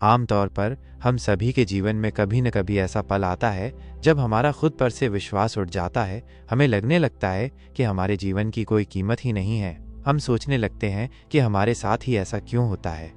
आमतौर पर हम सभी के जीवन में कभी न कभी ऐसा पल आता है जब हमारा खुद पर से विश्वास उठ जाता है। हमें लगने लगता है कि हमारे जीवन की कोई कीमत ही नहीं है। हम सोचने लगते हैं कि हमारे साथ ही ऐसा क्यों होता है।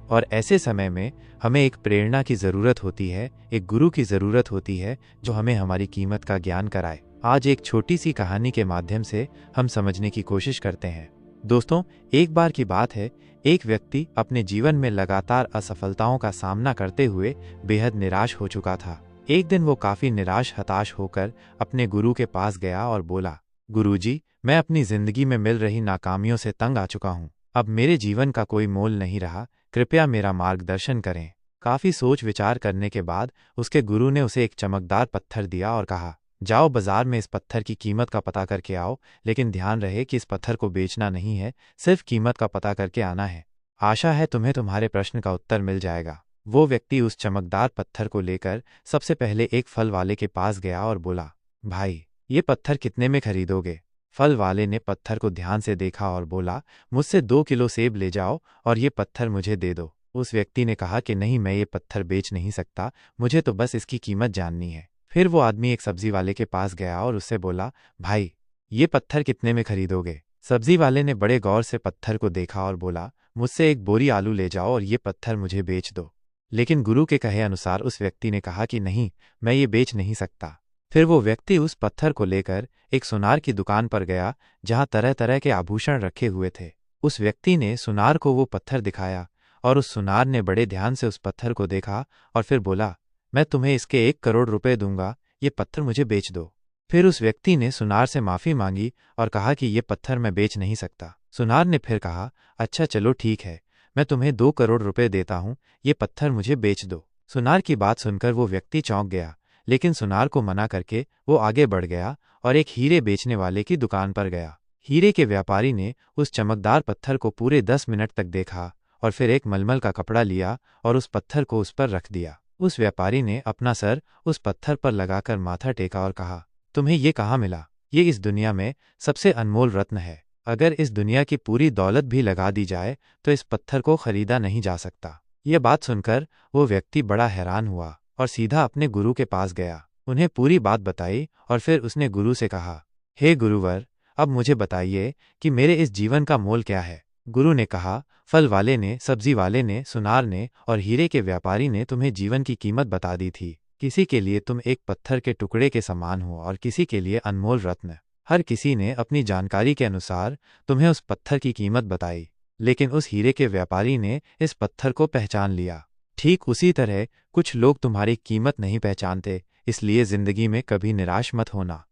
और ऐसे समय में हमें एक प्रेरणा की ज़रूरत होती है, एक गुरु की ज़रूरत होती है जो हमें हमारी कीमत का ज्ञान कराए। आज एक छोटी सी कहानी के माध्यम से हम समझने की कोशिश करते हैं। दोस्तों, एक बार की बात है, एक व्यक्ति अपने जीवन में लगातार असफलताओं का सामना करते हुए बेहद निराश हो चुका था। एक दिन वो काफी निराश हताश होकर अपने गुरु के पास गया और बोला, गुरुजी, मैं अपनी जिंदगी में मिल रही नाकामियों से तंग आ चुका हूँ। अब मेरे जीवन का कोई मोल नहीं रहा, कृपया मेरा मार्गदर्शन करें। काफी सोच विचार करने के बाद उसके गुरु ने उसे एक चमकदार पत्थर दिया और कहा, जाओ बाजार में इस पत्थर की कीमत का पता करके आओ, लेकिन ध्यान रहे कि इस पत्थर को बेचना नहीं है, सिर्फ कीमत का पता करके आना है। आशा है तुम्हें तुम्हारे प्रश्न का उत्तर मिल जाएगा। वो व्यक्ति उस चमकदार पत्थर को लेकर सबसे पहले एक फल वाले के पास गया और बोला, भाई, ये पत्थर कितने में खरीदोगे? फल वाले ने पत्थर को ध्यान से देखा और बोला, मुझसे 2 किलो सेब ले जाओ और ये पत्थर मुझे दे दो। उस व्यक्ति ने कहा कि नहीं, मैं ये पत्थर बेच नहीं सकता, मुझे तो बस इसकी कीमत जाननी है। फिर वो आदमी एक सब्जी वाले के पास गया और उससे बोला, भाई, ये पत्थर कितने में खरीदोगे? सब्जी वाले ने बड़े गौर से पत्थर को देखा और बोला, मुझसे 1 बोरी आलू ले जाओ और ये पत्थर मुझे बेच दो। लेकिन गुरु के कहे अनुसार उस व्यक्ति ने कहा कि नहीं, मैं ये बेच नहीं सकता। फिर वो व्यक्ति उस पत्थर को लेकर एक सुनार की दुकान पर गया जहां तरह तरह के आभूषण रखे हुए थे। उस व्यक्ति ने सुनार को वो पत्थर दिखाया और उस सुनार ने बड़े ध्यान से उस पत्थर को देखा और फिर बोला, मैं तुम्हें इसके 1 करोड़ रुपए दूंगा, ये पत्थर मुझे बेच दो। फिर उस व्यक्ति ने सुनार से माफी मांगी और कहा कि ये पत्थर मैं बेच नहीं सकता। सुनार ने फिर कहा, अच्छा चलो ठीक है, मैं तुम्हें 2 करोड़ रुपए देता हूँ, ये पत्थर मुझे बेच दो। सुनार की बात सुनकर वो व्यक्ति चौंक गया, लेकिन सुनार को मना करके वो आगे बढ़ गया और एक हीरे बेचने वाले की दुकान पर गया। हीरे के व्यापारी ने उस चमकदार पत्थर को पूरे 10 मिनट तक देखा और फिर एक मलमल का कपड़ा लिया और उस पत्थर को उस पर रख दिया। उस व्यापारी ने अपना सर उस पत्थर पर लगाकर माथा टेका और कहा, तुम्हें ये कहाँ मिला? ये इस दुनिया में सबसे अनमोल रत्न है। अगर इस दुनिया की पूरी दौलत भी लगा दी जाए तो इस पत्थर को खरीदा नहीं जा सकता। यह बात सुनकर वो व्यक्ति बड़ा हैरान हुआ और सीधा अपने गुरु के पास गया, उन्हें पूरी बात बताई और फिर उसने गुरु से कहा, हे गुरुवर, अब मुझे बताइए कि मेरे इस जीवन का मोल क्या है? गुरु ने कहा, फल वाले ने, सब्जी वाले ने, सुनार ने और हीरे के व्यापारी ने तुम्हें जीवन की कीमत बता दी थी। किसी के लिए तुम एक पत्थर के टुकड़े के समान हो और किसी के लिए अनमोल रत्न। हर किसी ने अपनी जानकारी के अनुसार तुम्हें उस पत्थर की कीमत बताई, लेकिन उस हीरे के व्यापारी ने इस पत्थर को पहचान लिया। ठीक उसी तरह कुछ लोग तुम्हारी कीमत नहीं पहचानते, इसलिए जिंदगी में कभी निराश मत होना।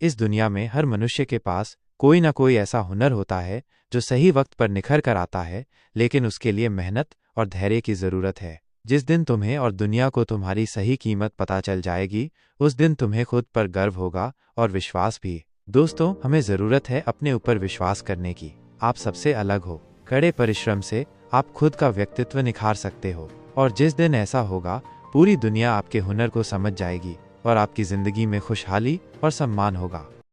इस दुनिया में हर मनुष्य के पास कोई ना कोई ऐसा हुनर होता है जो सही वक्त पर निखर कर आता है, लेकिन उसके लिए मेहनत और धैर्य की जरूरत है। जिस दिन तुम्हें और दुनिया को तुम्हारी सही कीमत पता चल जाएगी, उस दिन तुम्हें खुद पर गर्व होगा और विश्वास भी। दोस्तों, हमें जरूरत है अपने ऊपर विश्वास करने की। आप सबसे अलग हो। कड़े परिश्रम से आप खुद का व्यक्तित्व निखार सकते हो और जिस दिन ऐसा होगा, पूरी दुनिया आपके हुनर को समझ जाएगी और आपकी जिंदगी में खुशहाली और सम्मान होगा।